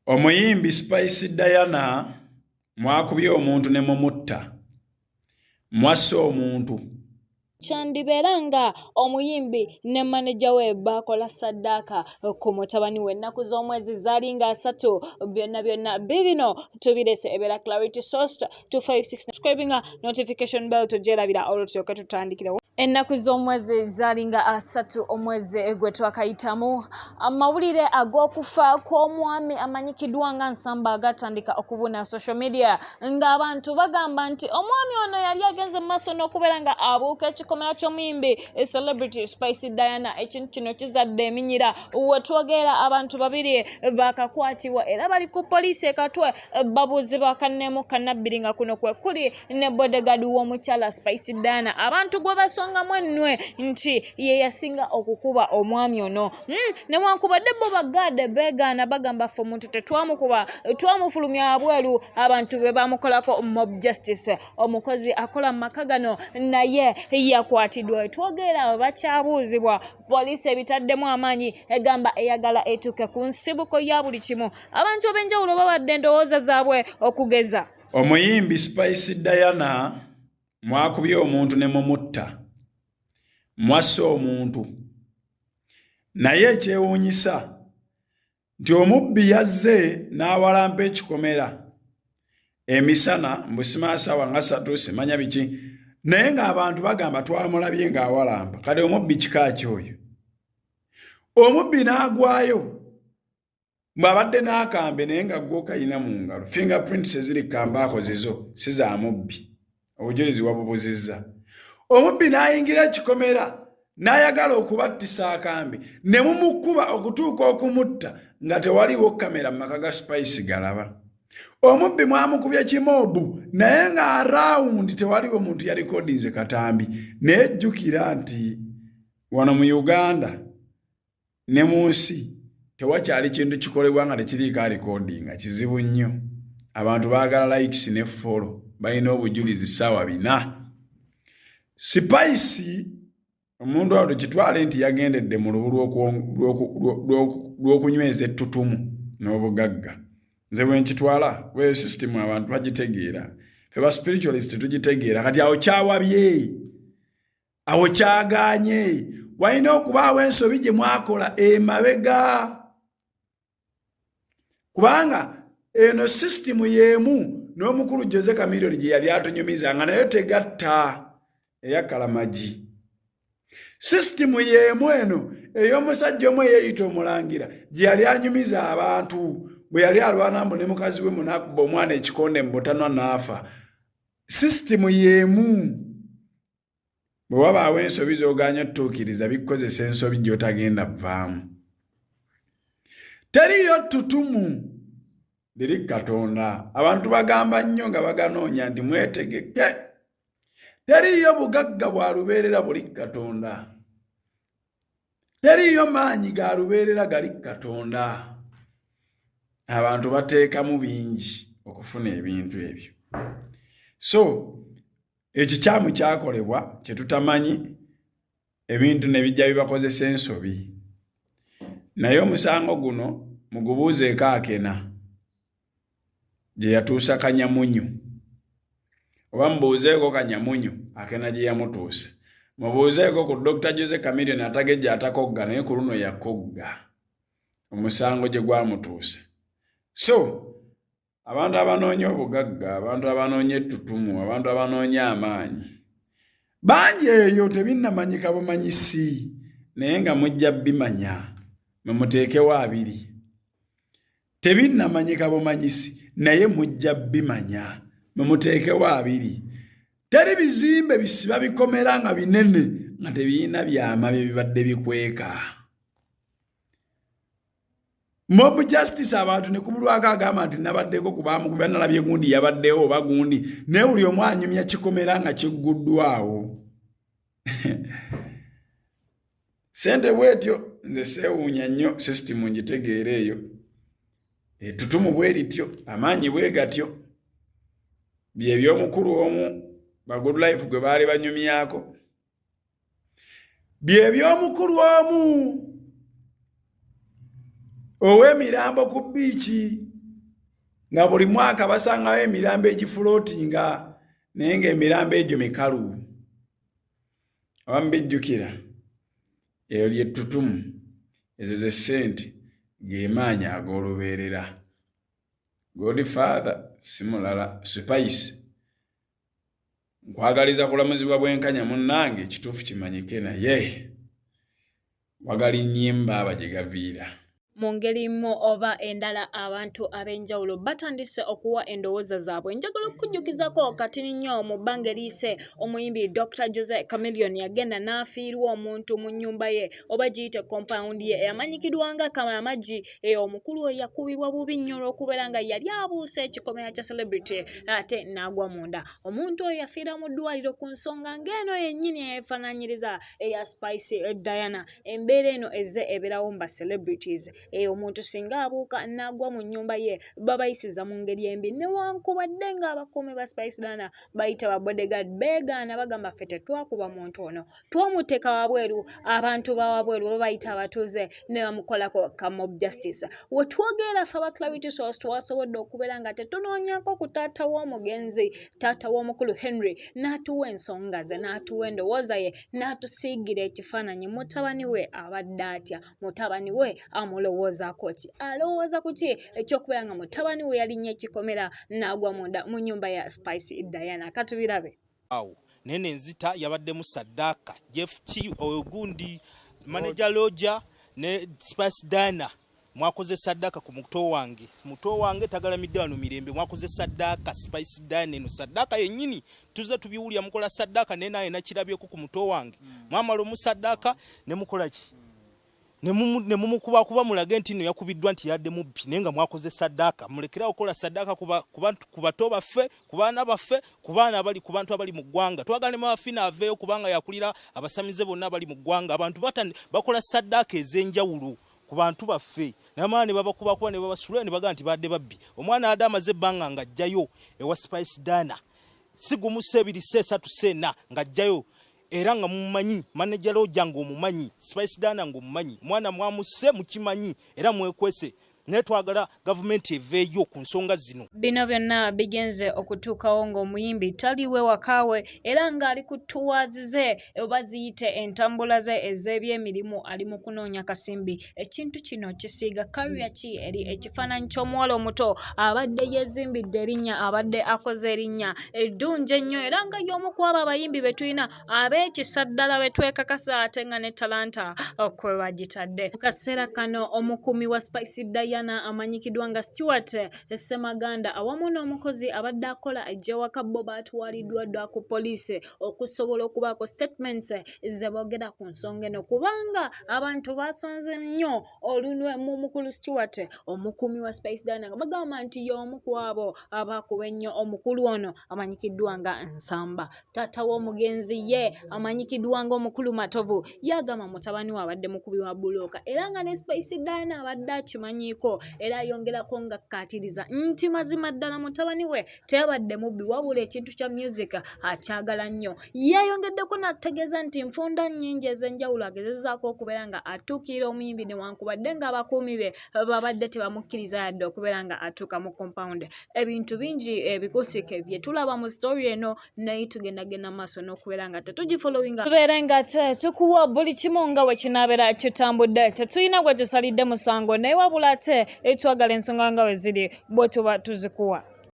Omuyimbi Spice Diana mwakubye omuntu ne mumutta. Mwasse omuntu. Chandibeera nga omuyimbi ne manager we bakola sadaaka ku mutabani we ennaku z'omwezi zaali nga 3 byonna bibino tubirese ebera Clarity Source 256 subscribing notification bell tujerabira olwo tulyoke tutandikirewo. Ennaku z'omwezi zaali nga 3 omwezi gwe twakayitamu amawulire ag'okufa kw'omwami amanyikiddwa nga Nsamba agatandika okubuna social media ng'abantu bagamba nti omwami ono yali agenze mu maaso n'okubeera nga abuuka ekikomera ky'omuyimbi celebrity Spice Diana. Ekintu kino kizadde eminyira wetwogera abantu babiri bakakwatibwa era bali ku poliisi ekatwe babuuzibwa kannemu kannabbiri nga kuno kwe kuli ne bodyguard w'omukyala Spice Diana abantu gwe basonga mwenwe nti ye yasinga okukuba omwami ono newankubadde bo bagade beegaana bagamba ffe omuntu tetwamukuba twamufulumya abweru abantu be bamukolako mob justice omukozi akola mu maka gano naye yakwatiddwa. Twogera bakyabuuzibwa poliisi ebitaddemu amaanyi egamba eyagala etuuke ku nsibuko ya buli kimu abantu ab'enjawulo babadde endowooza zaabwe okugeza. Omuyimbi Spice Diana mwakubye omuntu ne mumutta. Mwasse omuntu. Naye ekyewuunyisa nti omubbi yazze n'awalampa ekikomera emisana mbusimaasawa nga 3 simanya biki naye ng'abantu bagamba twamulabye ng'awalampa. Kati omubbi kika ki oyo? Omubbi n'agwayo mwabadde n'akambe naye nga gwo kayina mu ngalo. Fingerprints eziri kamba akozezo si za mubbi. Obujulizi wabubuzizza. Omubbi n'ayingira ekikomera n'ayagala okubattisa akambe ne mumukuba okutuuka okumutta nga tewaliwo kamera mu maka ga Spice galaba. Omubbi mwamukubye kimobu naye nga around tewaliwo muntu ya recordinze katambi. Naye jjukira nti wano mu Uganda ne mu nsi tewakyali kintu kikolebwa nga tekiriiko recording kizibu nnyo. Abantu baagala likes ne follow balina obujulizi ssaawa 4. Spice omuntu awo kitwale nti yagendedde mu lubu lw'okunyweza ettutumu n'obugagga. Nze bwe nkitwala weyo system abantu bagitegeera. Ffe ba spiritualist tugitegeera. Kati awo kyawabye awo kyagaanye walina okubaawo ensobi gye mwakola emabega kubanga eno system y'emu n'omukulu Jose Chameleone gye yali atunyumiza nga nayo tegatta eyakalamagi. System y'emu eno ey'omusajja omwe yeeyita omulangira gye yali anyumiza abantu bwe yali alwana mbu ne mukazi we munakuba omwana ekikonde mu butanwa n'afa. System y'emu. Bwe wabaawo ensobi z'ogaanya otutuukiriza bikozesa ensobi gy'otagenda vaamu. Teriyo ttutumu liri Katonda. Abantu bagamba nnyo nga baganoonya nti mwetegeke. Teriyo bugagga bwa lubeerera buli Katonda. Teriyo maanyi ga lubeerera gali Katonda. Abantu bateekamu bingi okufuna ebintu ebyo. So ekikyamu kyakolebwa kye tutamanyi ebintu ne bijja bibakozesa ensobi. Naye omusango guno mugubuuzeeko akena gye yatuusa Kanyamunyu. Oba mubuuzeeko Kanyamunyu akena gye yamutuusa. Mubuuzeeko ku Dr. Jose Chameleone atagejja atakogga naye ku luno yakogga. Omusango gye gwamutuusa. So abantu abanoonya obugagga, abantu abanoonya ettutumu, abantu abanoonya amaanyi bangi eyo tebinnamanyika bumanyisi naye nga mujja bimanya mumuteekewo 2. Tebinnamanyika bumanyisi naye mujja bimanya mumuteekewo 2. Teri bizimbe bisiba bikomera nga binene nga tebiyina byama bye bibadde bikweka. Mob justice abantu ne kubulwako agamba nti nabaddeko kubamukubya nalabye gundi yabaddewo oba gundi naye buli omu anyumya kikomera nga kigguddwawo. Sente bwetyo nze seewuunya nnyo system ngitegeera eyo. Ettutumu bwe lityo amaanyi bwe gatyo bye by'omukulu omu ba Good Life gwe baali banyumyako. Bye by'omukulu omu ow'emirambo ku biiki nga buli mwaka basangayo emirambo egifulootinga naye ng'emirambo egyo mikalu. Abamu bijjukira eyo lyettutumu, ezo ze ssente, ge maanyi ag'olubeerera. Godfather simulala Spice. Nkwagaliza kulamuzibwa bwenkanya munnange ekituufu kimanyike naye wagala nnyimba abajegaviira. Mu ngeri mu oba endala abantu ab'enjawulo batandise okuwa endowooza zaabwe. Njagala okukujjukizako kati nnyo mu bbanga eriise omuyimbi Dr. Jose Chameleone yagenda n'afiirwa omuntu mu nnyumba ye oba giyite compound ye eyamanyikidwanga Kalamagi omukulu oyo yakubibwa bubi nnyo olw'okubeera nga yali abuuse ekikomera kya celebrity ate n'agwa munda. Omuntu oyo yafiira mu ddwaliro ku nsonga ng'eno yennyini eyeefaanaanyiriza eya Spice Diana. Embeera eno ezze ebeerawo mu ba celebrities. Omuntu singa abuuka n'agwa mu nnyumba ye babayisiza mu ngeri embi newankubadde ng'abakuumi ba Spice Diana bayita ba bodyguard beegaana bagamba ffe tetwakuba muntu ono, twamuteeka wabweru, abantu ba wabweru babayita abatuuze ne bamukolako ka mob justice. We twogera ffe aba Clarity Source twasobodde okubeera nga tetunoonyako ku taata w'omugenzi, taata w'omukulu Henry n'atuwa ensonga ze, n'atuwa endowooza ye, n'atusiigira ekifaananyi mutabani we abadde atya, mutabani we amulowoozaako ki, alowooza ku ki ekyokubeera nga mutabani we yalinnya ekikomera n'agwa munda mu nnyumba ya Spice Diana. Katubirabe. Nene nzita yabaddemu Sadaaka, Jeff Ogundi, Manager Roger ne Spice Diana. Mwakoze Sadaaka ku muto wange tagalamidde wano mirembe, mwakoze Sadaaka Spice Diana eno Sadaaka yennyini tuze tubiwulya mukola Sadaaka ne naye nakirabyeko ku muto wange mwamalo mu Sadaaka ne mukola ki ne mumukuba mulage nti no yakubiddwa nti yadde mubbi nenga mwakoze Sadaaka. Mulekera okola Sadaaka ku bato baffe, ku baana baffe, ku baana abali ku bantu abali mu ggwanga. Twagale mafina aveeyo kubanga yakulira abasamize bonna abali mu ggwanga. Abantu bakola Sadaaka ez'enjawulo ku bantu baffe namaani babakuba ne babasula ne baga nti badde babbi. Omwana adamaze ebbanga ng'ajjayo ewa Spice Diana sigumu 2 3 4 ng'ajjayo era nga mumanyi manager Roger ng'omumanyi, Spice Diana ng'omumanyi, mwana mwamuse mukimanyi era mwekwese. Netwagala gavumenti eveeyo ku nsonga zino. Bino byonna bigenze okutuukawo ng'omuyimbi tali wewakaawe era ng'ali ku tours ze oba ziyite entambula ze ez'ebyemirimu ali mu kunoonya kasimbi. Ekintu kino kisiiga career ki eri ekifaananyi ky'omuwala omuto abadde yeezimbidde erinnya, abadde akoze erinnya eddungi ennyo era nga y'omu ku abo abayimbi be tulina ab'ekisa ddala be twekakasa ate nga ne talanta kwe bagitadde. Mu kaseera kano omukuumi wa Spice Diana amanyikidwa nga Stewart Semaganda awamu nomukozi abadde akola ejjewaka bo baatwaliddwa dda ku poliisi okusobola okubaako statements ze boogera ku nsonga eno kubanga abantu basonze nnyo olunwe mu mukulu Stewart omukuumi wa Spice Diana nga bagamba nti y'omu ku abo abakuba ennyo omukulu ono amanyikiddwa nga Nsamba. Taata w'omugenzi ye amanyikiddwa nga omukulu Matovu yagamba mutabani we abadde mukubi wa bulooka era nga ne Spice Diana abadde akimanyiiko era yongerako nga kkaatiriza nti mazima ddala mutabani we teyabadde mubbi wabula ekintu kya music akyagala nnyo. Yeeyongeddeko n'ategeeza nti nfunda nnyingi ez'enjawulo agezezaako okubeera nga atuukirira omuyimbi newankubadde ng'abakuumi be babadde tebamukkiriza yadde okubeera nga atuuka mu compound. Ebintu bingi ebikuusike bye tulaba mu story eno naye tugendagenda maaso n'okubeera nga tetugifollowinga tubeere nga tukuwa buli kimu nga bwe kinaabeera kitambudde. Tetulina gwe tusalidde musango naye wabula ate etwagala ensonga nga we ziri bwe tuba tuzikuwa.